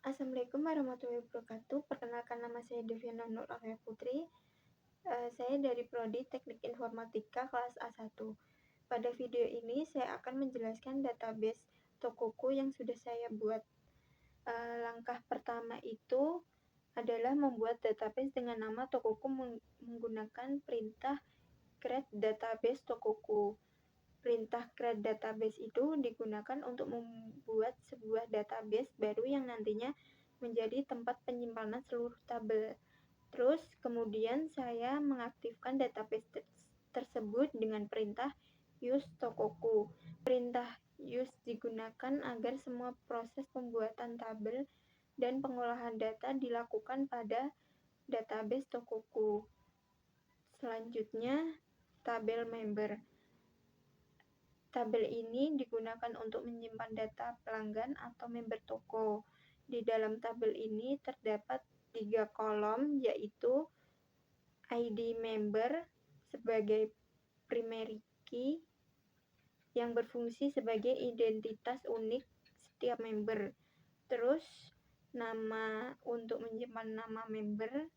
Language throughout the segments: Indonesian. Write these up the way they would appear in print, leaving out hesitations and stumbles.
Assalamualaikum warahmatullahi wabarakatuh. Perkenalkan nama saya Deviana Nur Arya Putri. Saya dari Prodi Teknik Informatika kelas A1. Pada video ini saya akan menjelaskan database Tokoku yang sudah saya buat. Langkah pertama itu adalah membuat database dengan nama Tokoku menggunakan perintah create database Tokoku. Perintah create database itu digunakan untuk membuat sebuah database baru yang nantinya menjadi tempat penyimpanan seluruh tabel. Terus kemudian saya mengaktifkan database tersebut dengan perintah use Tokoku. Perintah use digunakan agar semua proses pembuatan tabel dan pengolahan data dilakukan pada database Tokoku. Selanjutnya, tabel member. Tabel ini digunakan untuk menyimpan data pelanggan atau member toko. Di dalam tabel ini terdapat 3 kolom, yaitu ID member sebagai primary key yang berfungsi sebagai identitas unik setiap member. Terus nama untuk menyimpan nama member,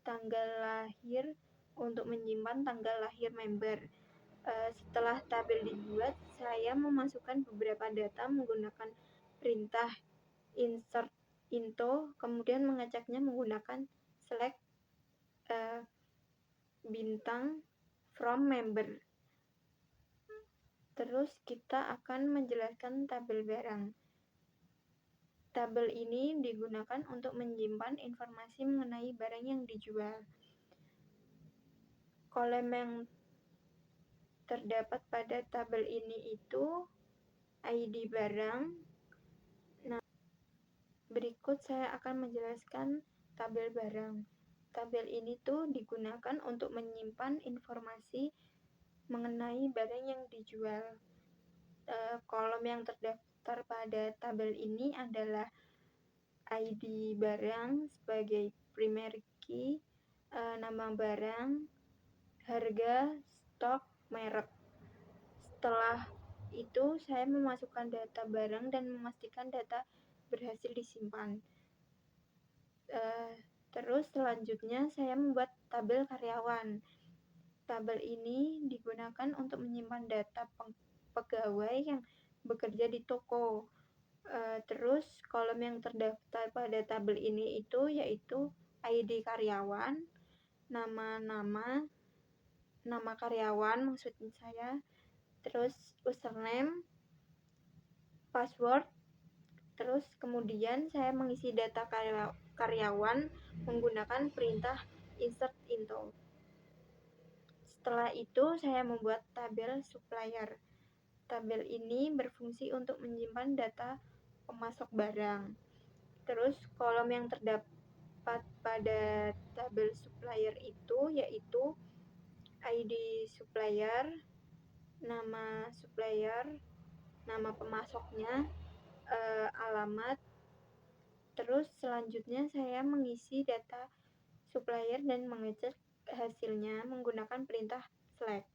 tanggal lahir untuk menyimpan tanggal lahir member. Setelah tabel dibuat, saya memasukkan beberapa data menggunakan perintah insert into, kemudian mengeceknya menggunakan select bintang from member. Terus kita akan menjelaskan tabel barang. Tabel ini digunakan untuk menyimpan informasi mengenai barang yang dijual. Kolom yang terdapat pada tabel ini itu ID barang. Nah, berikut saya akan menjelaskan tabel barang. Tabel ini tuh digunakan untuk menyimpan informasi mengenai barang yang dijual. Kolom yang terdaftar pada tabel ini adalah ID barang sebagai primary key, nama barang, harga, stok, merek. Setelah itu saya memasukkan data barang dan memastikan data berhasil disimpan. Terus selanjutnya saya membuat tabel karyawan. Tabel ini digunakan untuk menyimpan data pegawai yang bekerja di toko. Terus kolom yang terdaftar pada tabel ini itu yaitu ID karyawan, nama karyawan maksudnya saya, terus username, password. Terus kemudian saya mengisi data karyawan menggunakan perintah insert into. Setelah itu saya membuat tabel supplier. Tabel ini berfungsi untuk menyimpan data pemasok barang. Terus kolom yang terdapat pada tabel supplier itu yaitu ID supplier, nama pemasoknya, alamat. Terus selanjutnya saya mengisi data supplier dan mengecek hasilnya menggunakan perintah select.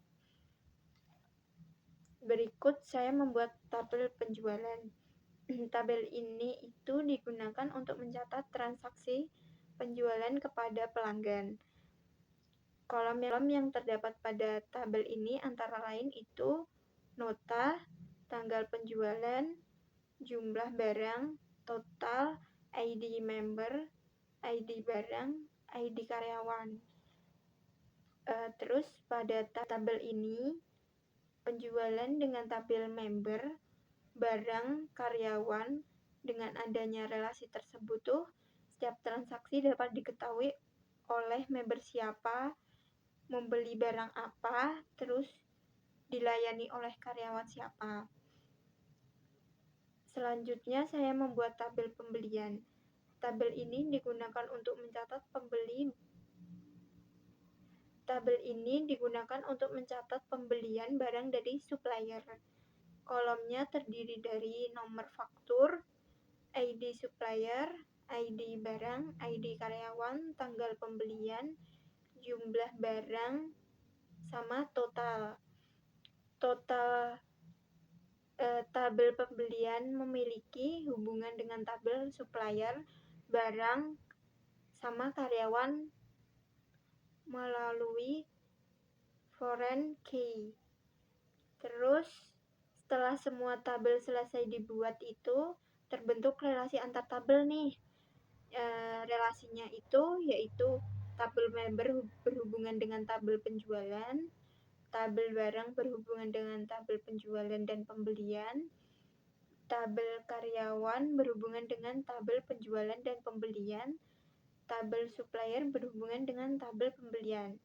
Berikut saya membuat tabel penjualan. Tabel ini itu digunakan untuk mencatat transaksi penjualan kepada pelanggan. Kolom yang terdapat pada tabel ini antara lain itu nota, tanggal penjualan, jumlah barang, total, ID member, ID barang, ID karyawan. Terus pada tabel ini penjualan dengan tabel member, barang, karyawan. Dengan adanya relasi tersebut tuh setiap transaksi dapat diketahui oleh member siapa, membeli barang apa, terus dilayani oleh karyawan siapa. Selanjutnya saya membuat tabel pembelian. Tabel ini digunakan untuk mencatat pembelian barang dari supplier. Kolomnya terdiri dari nomor faktur, ID supplier, ID barang, ID karyawan, tanggal pembelian, jumlah barang, sama total. Total tabel pembelian memiliki hubungan dengan tabel supplier, barang, sama karyawan melalui foreign key. Terus setelah semua tabel selesai dibuat itu terbentuk relasi antar tabel nih. Relasinya itu yaitu tabel member berhubungan dengan tabel penjualan, tabel barang berhubungan dengan tabel penjualan dan pembelian, tabel karyawan berhubungan dengan tabel penjualan dan pembelian, tabel supplier berhubungan dengan tabel pembelian.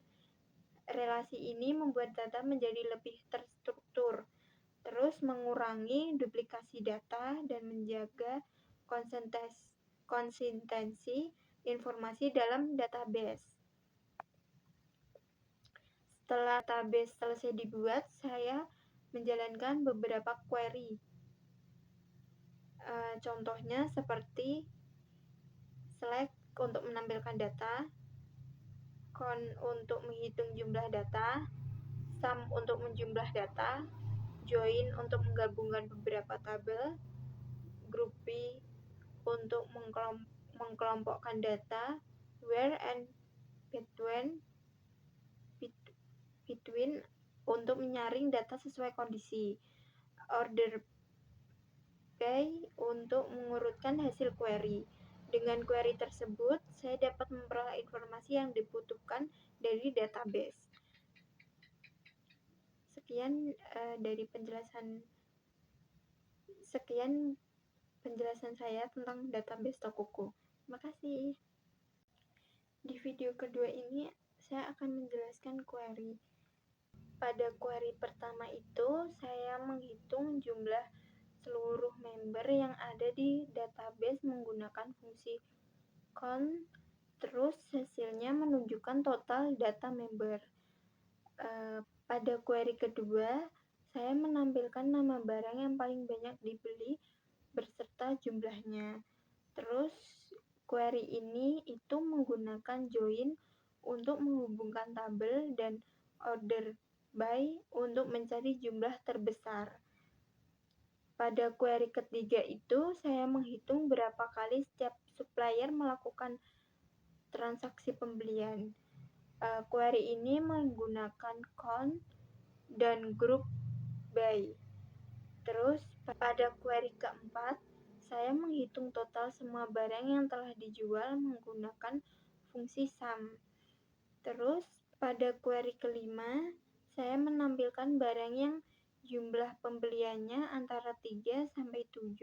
Relasi ini membuat data menjadi lebih terstruktur, terus mengurangi duplikasi data dan menjaga konsistensi informasi dalam database. Setelah database selesai dibuat, saya menjalankan beberapa query. Contohnya seperti select untuk menampilkan data, count untuk menghitung jumlah data, sum untuk menjumlah data, join untuk menggabungkan beberapa tabel, group by untuk mengkelompokkan data, where and between untuk menyaring data sesuai kondisi, order by untuk mengurutkan hasil query. Dengan query tersebut, saya dapat memperoleh informasi yang dibutuhkan dari database. Sekian penjelasan saya tentang database Tokuku. Terima kasih. Di video kedua ini, saya akan menjelaskan query. Pada query pertama itu, saya menghitung jumlah seluruh member yang ada di database menggunakan fungsi count, terus hasilnya menunjukkan total data member. Pada query kedua, saya menampilkan nama barang yang paling banyak dibeli beserta jumlahnya. Terus query ini itu menggunakan join untuk menghubungkan tabel dan order by untuk mencari jumlah terbesar. Pada query ketiga itu, saya menghitung berapa kali setiap supplier melakukan transaksi pembelian. Query ini menggunakan count dan group by. Terus pada query keempat, saya menghitung total semua barang yang telah dijual menggunakan fungsi sum. Terus pada query kelima, saya menampilkan barang yang jumlah pembeliannya antara 3 sampai 7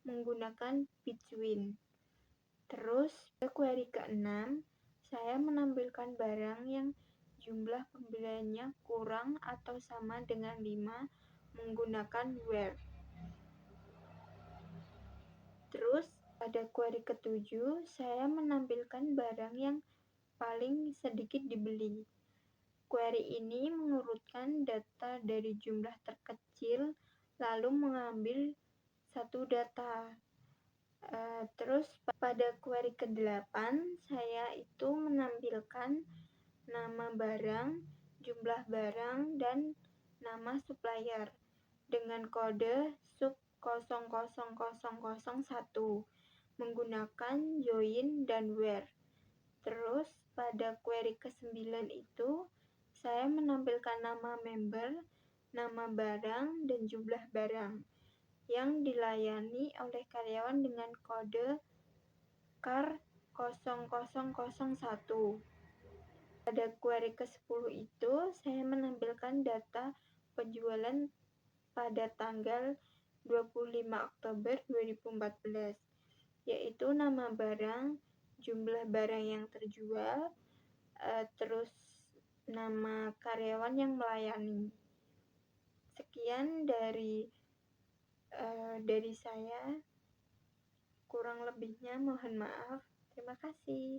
menggunakan between. Terus pada query ke-6, saya menampilkan barang yang jumlah pembeliannya kurang atau sama dengan 5 menggunakan where. Terus pada query ke-7, saya menampilkan barang yang paling sedikit dibeli. Query ini mengurutkan data dari jumlah terkecil lalu mengambil satu data. Terus pada query ke-8, saya itu menampilkan nama barang, jumlah barang, dan nama supplier dengan kode sub 00001 menggunakan join dan where. Terus pada query ke-9 itu, saya menampilkan nama member, nama barang, dan jumlah barang yang dilayani oleh karyawan dengan kode CAR 0001. Pada query ke-10 itu, saya menampilkan data penjualan pada tanggal 25 Oktober 2014, yaitu nama barang, jumlah barang yang terjual, terus nama karyawan yang melayani. Sekian dari saya, kurang lebihnya mohon maaf. Terima kasih.